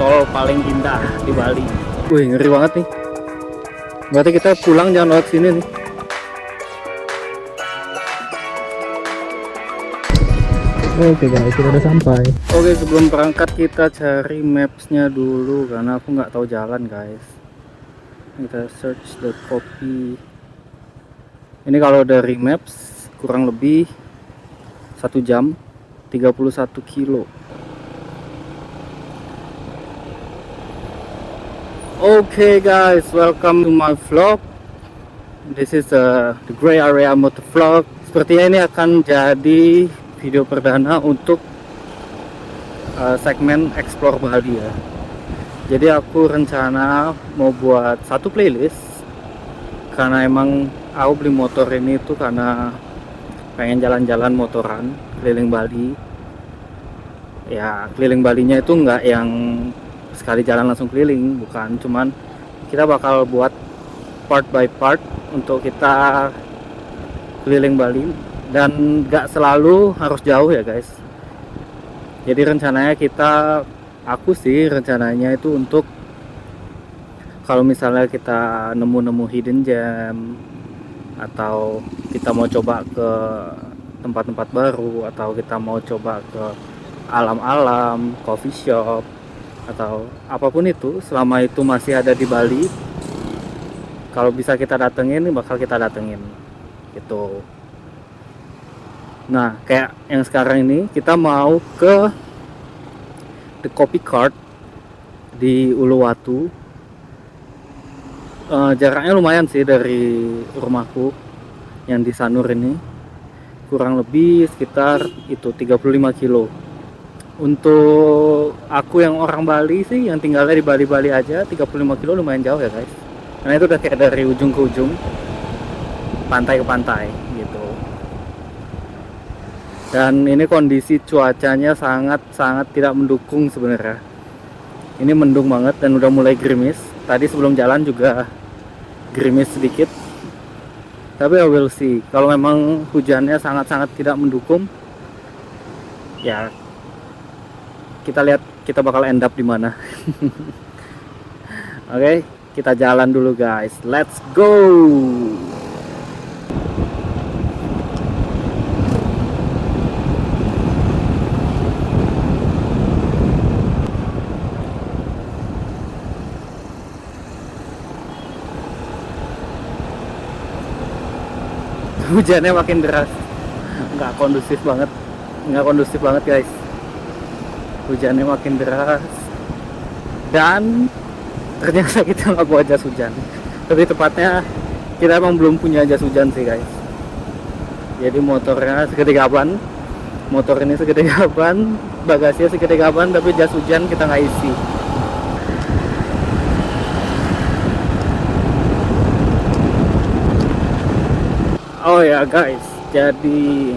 tol paling indah di Bali. Wih, ngeri banget nih. Berarti kita pulang jangan lewat sini nih. Oke guys, kita udah sampai. Oke, sebelum berangkat kita cari mapsnya dulu karena aku nggak tahu jalan guys. Kita search the copy. Ini kalau dari maps kurang lebih 1 jam 31 kilo. Okay guys, welcome to my vlog. This is the gray area motor vlog. Sepertinya ini akan jadi video perdana untuk segmen explore Bali ya. Jadi aku rencana mau buat satu playlist karena emang aku beli motor ini tuh karena pengen jalan-jalan motoran keliling Bali. Ya keliling Balinya itu nggak yang sekali jalan langsung keliling, bukan, cuman kita bakal buat part by part untuk kita keliling Bali dan gak selalu harus jauh ya guys. Jadi rencananya aku sih rencananya itu untuk kalau misalnya kita nemu-nemu hidden gem atau kita mau coba ke tempat-tempat baru atau kita mau coba ke alam-alam, coffee shop atau apapun itu, selama itu masih ada di Bali, kalau bisa kita datengin bakal kita datengin gitu. Nah kayak yang sekarang ini kita mau ke The Coffee Cart di Uluwatu. Jaraknya lumayan sih dari rumahku yang di Sanur ini, kurang lebih sekitar itu 35 kilo. Untuk aku yang orang Bali sih, yang tinggalnya di Bali-Bali aja, 35 kilo lumayan jauh ya guys. Karena itu udah kayak dari ujung ke ujung, pantai ke pantai gitu. Dan ini kondisi cuacanya sangat tidak mendukung sebenarnya. Ini mendung banget dan udah mulai gerimis. Tadi sebelum jalan juga gerimis sedikit. Tapi I will see. Kalau memang hujannya sangat tidak mendukung, ya kita lihat kita bakal end up di mana. Oke, kita jalan dulu guys. Let's go. Hujannya makin deras. Nggak kondusif banget guys. Hujannya makin deras dan ternyata kita nggak bawa jas hujan. Tapi tepatnya kita emang belum punya jas hujan sih guys. Jadi motornya segede gaban, motor ini segede gaban, bagasinya segede gaban, tapi jas hujan kita nggak isi. Oh ya guys, jadi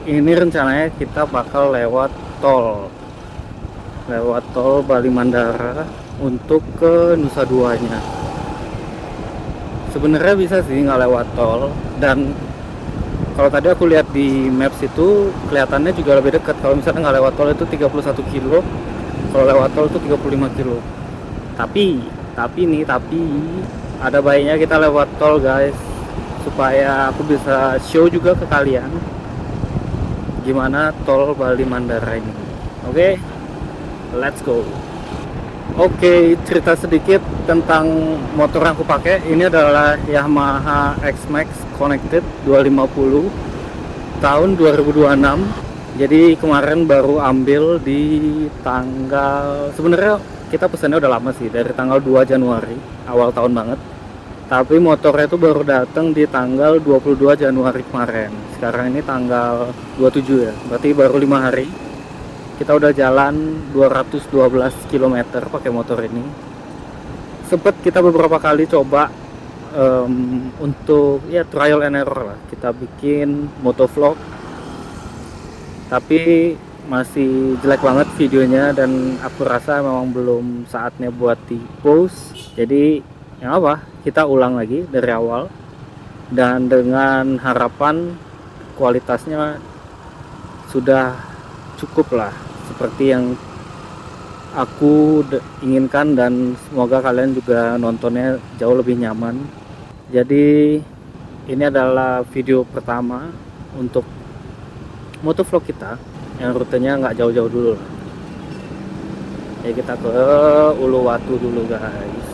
ini rencananya kita bakal lewat tol Bali Mandara untuk ke Nusa Duanya. Sebenarnya bisa sih nggak lewat tol, dan kalau tadi aku lihat di maps itu kelihatannya juga lebih dekat. Kalau misalnya nggak lewat tol itu 31 kilo, kalau lewat tol itu 35 kilo. Tapi ada baiknya kita lewat tol guys, supaya aku bisa show juga ke kalian gimana tol Bali Mandara ini. Oke, let's go. Oke, cerita sedikit tentang motor yang aku pakai. Ini adalah Yamaha X-Max Connected 250 tahun 2026. Jadi kemarin baru ambil di tanggal, sebenarnya kita pesannya udah lama sih, dari tanggal 2 Januari, awal tahun banget. Tapi motornya itu baru datang di tanggal 22 Januari kemarin. Sekarang ini tanggal 27 ya, berarti baru 5 hari. Kita udah jalan 212 km pakai motor ini. Sempet kita beberapa kali coba untuk ya trial and error lah. Kita bikin motovlog, tapi masih jelek banget videonya dan aku rasa memang belum saatnya buat di post. Jadi yang apa, kita ulang lagi dari awal dan dengan harapan kualitasnya sudah cukup lah, seperti yang aku inginkan, dan semoga kalian juga nontonnya jauh lebih nyaman. Jadi ini adalah video pertama untuk motovlog kita yang rutenya nggak jauh-jauh dulu lah. Ya kita ke Uluwatu dulu guys.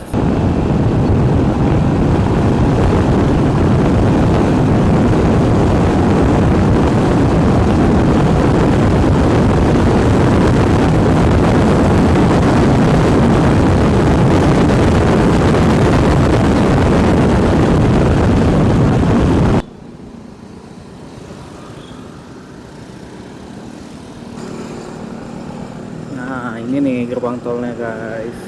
Nah ini nih gerbang tolnya guys.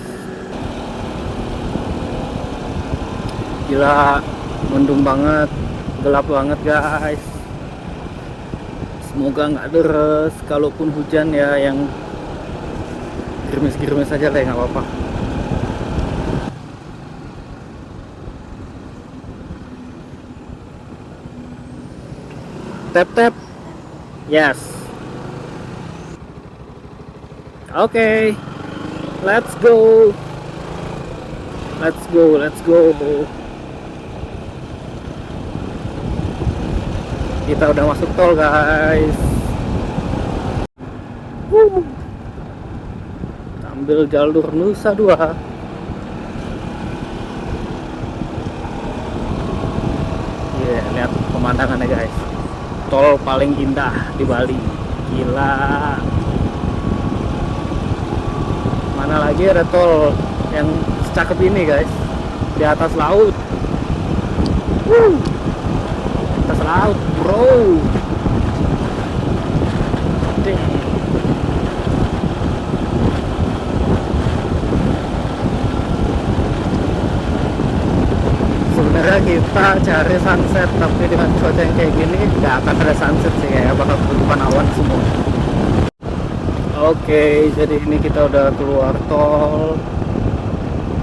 Gila, mendung banget, gelap banget guys. Semoga nggak deres, kalaupun hujan ya yang gerimis-gerimis aja lah, nggak apa-apa. Tap tap, yes. Okay, let's go. Let's go, let's go. Kita udah masuk tol, guys. Ambil jalur Nusa Dua. Yeah, lihat pemandangannya, guys. Tol paling indah di Bali. Gila. Mana lagi ada tol yang secakep ini guys, di atas laut. Atas laut bro. Sebenarnya kita cari sunset, tapi dengan cuaca yang kayak gini nggak akan ada sunset sih, kayak bakal ketutupan awan semua. Oke, jadi ini kita udah keluar tol.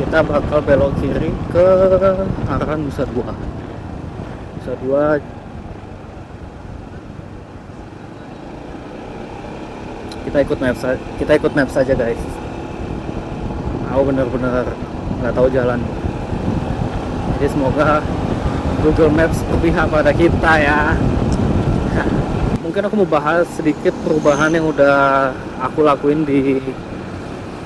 Kita bakal belok kiri ke arah Nusa Dua. Nusa Dua. Kita ikut map saja guys. Aku bener-bener nggak tahu jalan. Jadi semoga Google Maps berpihak pada kita ya. Mungkin aku mau bahas sedikit perubahan yang udah aku lakuin di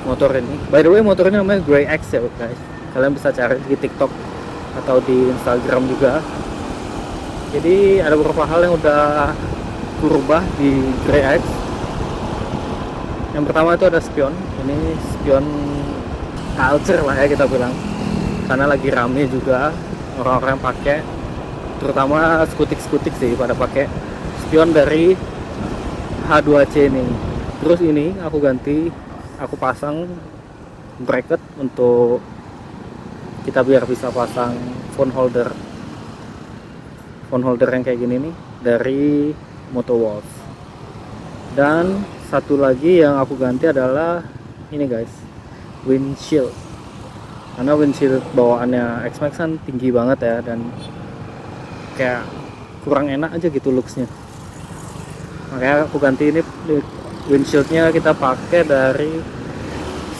motor ini. By the way, motor ini namanya Grey X ya guys. Kalian bisa cari di TikTok atau di Instagram juga. Jadi ada beberapa hal yang udah berubah di Grey X. Yang pertama itu ada spion. Ini spion culture lah ya kita bilang. Karena lagi rame juga orang-orang yang pakai, terutama skutik-skutik sih pada pakai spion dari H2C ini. Terus ini aku pasang bracket untuk kita biar bisa pasang phone holder yang kayak gini nih dari Motowolf. Dan satu lagi yang aku ganti adalah ini guys, windshield. Karena windshield bawaannya X-Max kan tinggi banget ya, dan kayak kurang enak aja gitu looksnya. Makanya aku ganti ini, windshieldnya kita pakai dari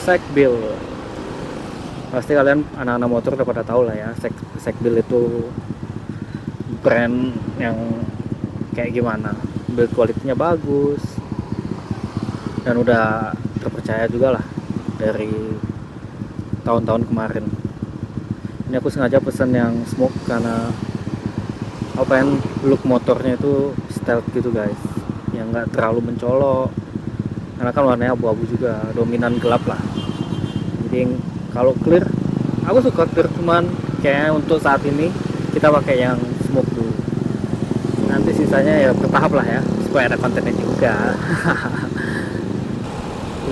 Segbil. Pasti kalian anak-anak motor udah pada tahu lah ya, Segbil itu brand yang kayak gimana, build quality-nya bagus dan udah terpercaya juga lah dari tahun-tahun kemarin. Ini aku sengaja pesan yang smoke karena aku pengen look motornya itu stealth gitu guys, yang nggak terlalu mencolok, karena kan warnanya abu-abu juga, dominan gelap lah. Jadi kalau clear, aku suka clear, cuman kayaknya untuk saat ini kita pakai yang smoke dulu. Nanti sisanya ya bertahap lah ya, supaya ada kontennya juga.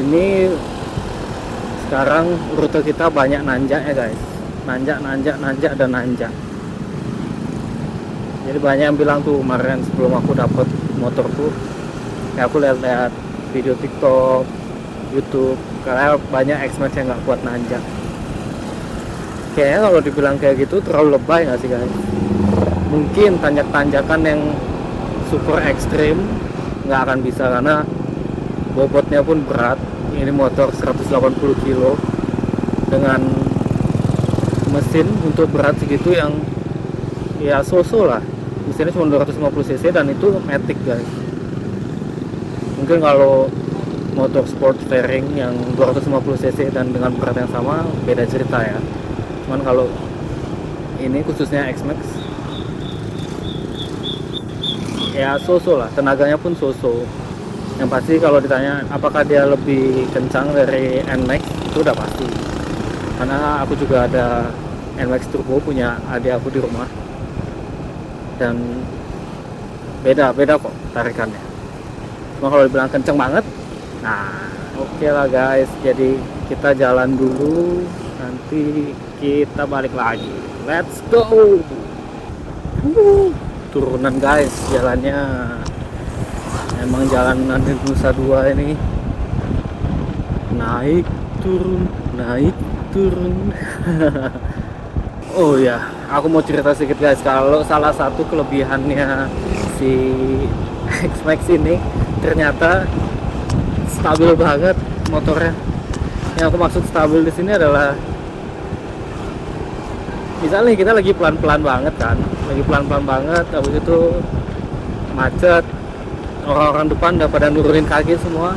Ini sekarang rute kita banyak nanjak ya guys, nanjak dan nanjak. Jadi banyak yang bilang tuh kemarin sebelum aku dapet motor tuh, kayak aku lihat-lihat video TikTok, YouTube, karena banyak X-Max yang nggak kuat nanjak. Kayaknya kalau dibilang kayak gitu terlalu lebay nggak sih guys? Mungkin tanjakan yang super ekstrim nggak akan bisa karena bobotnya pun berat. Ini motor 180 kilo dengan mesin untuk berat segitu yang ya so-so lah. Mesinnya cuma 250 cc dan itu matic guys. Mungkin kalau motor sport fairing yang 250 cc dan dengan berat yang sama beda cerita ya. Cuman kalau ini khususnya X-Max ya so-so lah, tenaganya pun so-so. Yang pasti kalau ditanya apakah dia lebih kencang dari NMAX, itu udah pasti, karena aku juga ada NMAX Turbo punya adik aku di rumah dan beda kok tarikannya. Cuma kalau dibilang kenceng banget, nah oke lah guys, jadi kita jalan dulu, nanti kita balik lagi. Let's go. Turunan guys, jalannya emang jalanan di Nusa Dua ini naik turun. Oh ya, aku mau cerita sedikit guys, kalau salah satu kelebihannya si X-Max ini ternyata stabil banget motornya. Yang aku maksud stabil di sini adalah misalnya kita lagi pelan-pelan banget kan, habis itu macet, orang-orang depan udah pada nurunin kaki semua,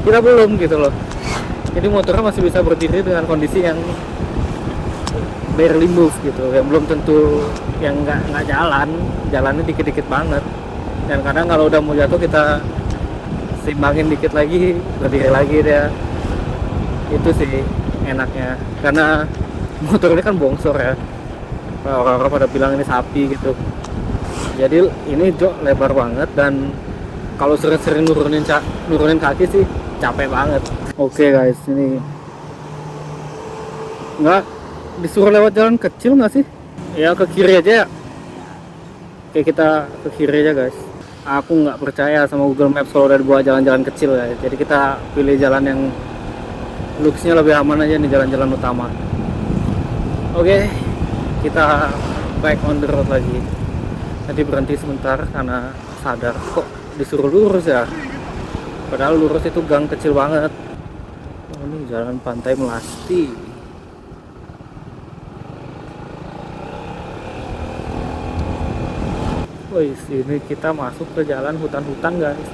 kita belum gitu loh. Jadi motornya masih bisa berdiri dengan kondisi yang barely move gitu, yang belum tentu yang nggak jalannya dikit-dikit banget. Dan kadang kalau udah mau jatuh kita simbangin dikit lagi, berdiri lagi dia. Itu sih enaknya, karena motor ini kan bongsor ya, orang-orang pada bilang ini sapi gitu. Jadi ini jok lebar banget, dan kalau sering-sering nurunin kaki sih capek banget. Oke guys, ini nggak disuruh lewat jalan kecil nggak sih? Ya ke kiri aja ya. Oke, kita ke kiri aja guys. Aku nggak percaya sama Google Maps kalau udah dibawa jalan-jalan kecil ya. Jadi kita pilih jalan yang looks-nya lebih aman aja nih, jalan-jalan utama. Oke, kita back on the road lagi. Tadi berhenti sebentar karena sadar kok disuruh lurus ya, padahal lurus itu gang kecil banget. Oh, ini jalan Pantai Melasti. Wih, sini kita masuk ke jalan hutan-hutan guys.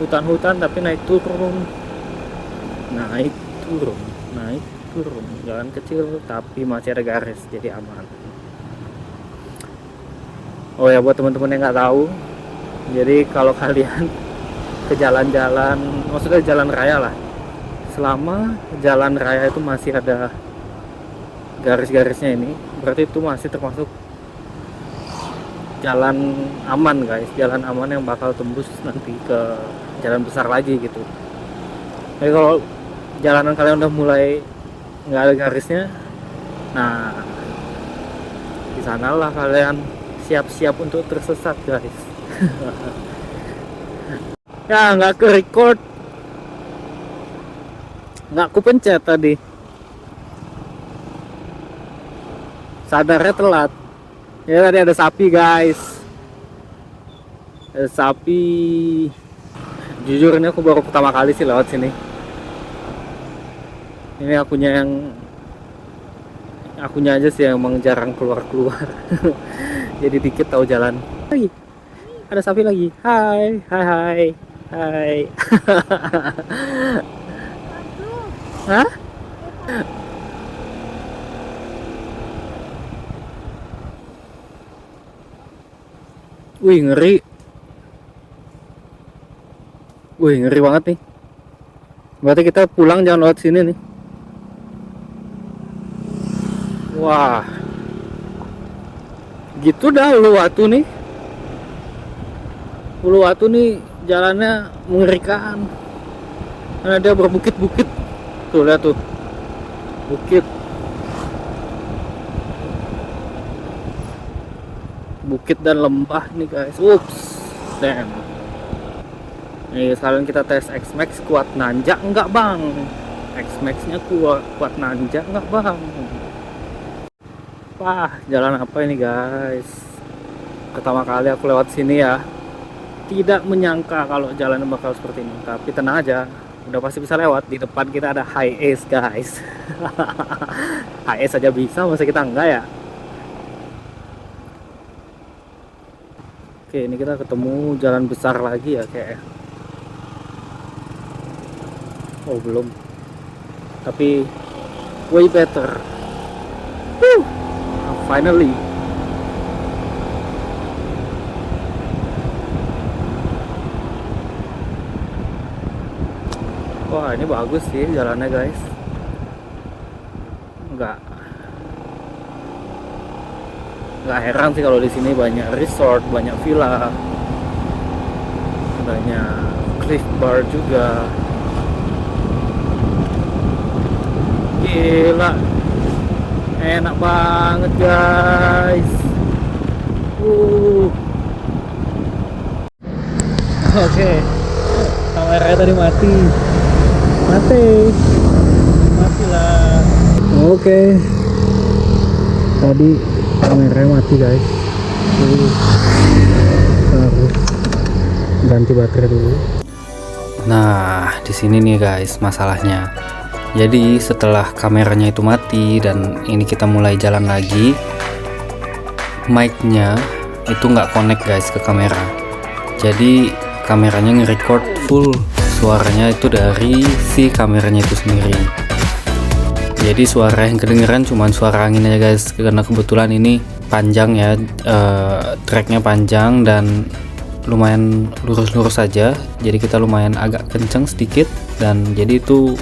Hutan-hutan tapi naik turun, jalan kecil tapi masih ada garis, jadi aman. Oh ya, buat teman-teman yang nggak tahu, jadi kalau kalian ke jalan-jalan, maksudnya jalan raya lah, selama jalan raya itu masih ada garis-garisnya ini, berarti itu masih termasuk jalan aman guys, jalan aman yang bakal tembus nanti ke jalan besar lagi gitu. Jadi kalau jalanan kalian udah mulai nggak ada garisnya, nah di sanalah kalian siap-siap untuk tersesat guys. Ya nggak ke record, nggak kupencet tadi, sadarnya telat. Ya tadi ada sapi guys, ada sapi. Jujur ini aku baru pertama kali sih lewat sini. Ini akunya aja sih yang emang jarang keluar. Jadi dikit tahu jalan. Lagi ada sapi lagi. Hai. Hah? Wih, ngeri banget nih. Berarti kita pulang jangan lewat sini nih. Wah, gitu dah Uluwatu nih. Uluwatu nih jalannya mengerikan, karena dia berbukit-bukit. Tuh lihat tuh, bukit dan lembah nih guys. Ups, damn. Nih sekalian kita tes X-Max kuat nanjak enggak bang? X-Max-nya kuat nanjak enggak bang? Wah, jalan apa ini guys? Pertama kali aku lewat sini ya. Tidak menyangka kalau jalannya bakal seperti ini. Tapi tenang aja, udah pasti bisa lewat. Di depan kita ada high ace guys. High ace aja bisa, masa kita enggak ya? Oke, ini kita ketemu jalan besar lagi ya kayak. Oh belum, tapi way better. Woo! Finally. Wah, ini bagus sih jalannya guys. Nggak heran sih kalau di sini banyak resort, banyak villa, banyak cliff bar juga. Gila, enak banget guys. Oke, kameranya tadi mati lah. Oke, tadi kameranya mati guys. Jadi harus ganti baterai dulu. Nah, di sini nih guys masalahnya. Jadi setelah kameranya itu mati dan ini kita mulai jalan lagi, mic-nya itu nggak connect guys ke kamera. Jadi kameranya nge-record full suaranya itu dari si kameranya itu sendiri. Jadi suara yang kedengeran cuman suara angin aja guys, karena kebetulan ini panjang ya, tracknya panjang dan lumayan lurus-lurus saja. Jadi kita lumayan agak kenceng sedikit dan jadi itu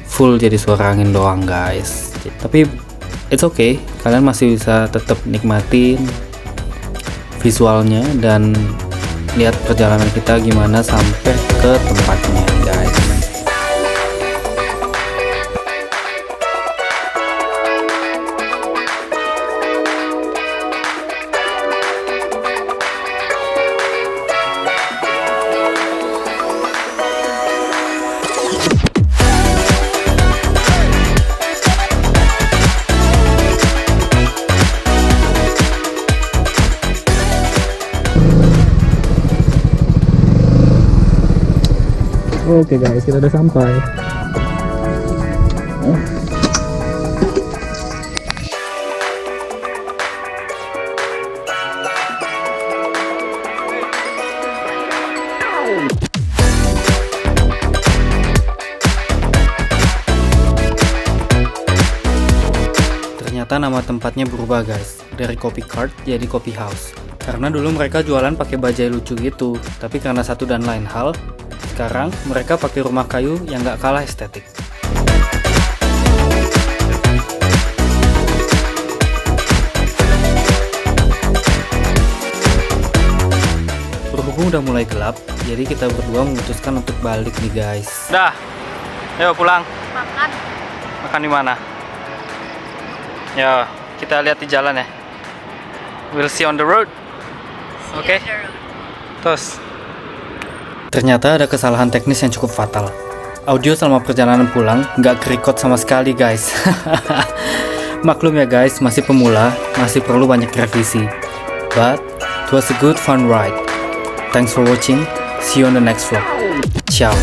full jadi suara angin doang guys. Tapi it's okay, kalian masih bisa tetap nikmatin visualnya dan lihat perjalanan kita gimana sampai ke tempatnya guys. Oke guys, kita udah sampai. Ternyata nama tempatnya berubah guys, dari Coffee Cart jadi Coffee House. Karena dulu mereka jualan pakai bajai lucu gitu, tapi karena satu dan lain hal, sekarang mereka pakai rumah kayu yang gak kalah estetik. Berhubung udah mulai gelap, jadi kita berdua memutuskan untuk balik nih guys. Dah, ayo pulang. Makan. Makan di mana? Ya, kita lihat di jalan ya. We'll see on the road. Oke. Terus. Ternyata ada kesalahan teknis yang cukup fatal. Audio selama perjalanan pulang nggak ke-record sama sekali guys. Maklum ya guys, masih pemula, masih perlu banyak revisi. But it was a good fun ride. Thanks for watching. See you on the next vlog. Ciao.